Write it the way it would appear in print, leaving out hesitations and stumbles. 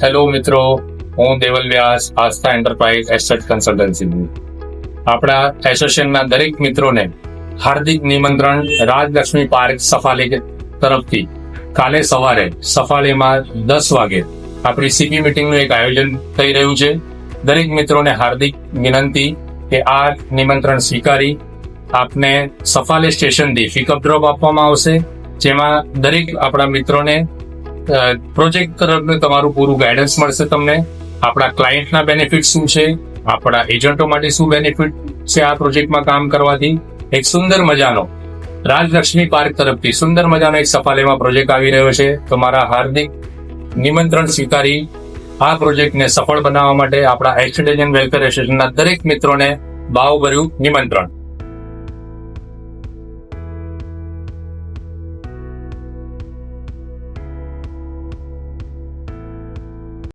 Hello મિત્રો, હું દેવલ વ્યાસ, આસ્થા enterprise asset consultancy. આપણા એસોસિએશનના દરેક મિત્રોને હાર્દિક નિમંત્રણ રાજલક્ષ્મી પાર્ક સફાલી તરફથી કાલે સવારે સફાલીમાં 10 વાગે આપણી સીપી મીટિંગનું એક આયોજન થઈ રહ્યું છે. દરેક મિત્રોને હાર્દિક વિનંતી કે આ નિમંત્રણ સ્વીકારી આપને સફાલી સ્ટેશનથી પિકઅપ ડ્રોપ આપવામાં આવશે, જેમાં દરેક આપણા મિત્રોને પ્રોજેક્ટ તરફનું તમારું પૂરું ગાઈડન્સ મળશે. તમને આપણા ક્લાયન્ટના બેનિફિટ શું છે, આપણા એજન્ટો માટે શું બેનિફિટ છે આ પ્રોજેક્ટમાં કામ કરવાથી. એક સુંદર મજાનો રાજલક્ષ્મી પાર્ક તરફથી સુંદર મજાનો એક સફાલીમાં પ્રોજેક્ટ આવી રહ્યો છે. તમારા હાર્દિક નિમંત્રણ સ્વીકારી આ પ્રોજેક્ટને સફળ બનાવવા માટે આપણા એસ્ટેટ એજન્ટ વેલફેર એસોસિએશનના દરેક મિત્રોને ભાવભર્યું નિમંત્રણ.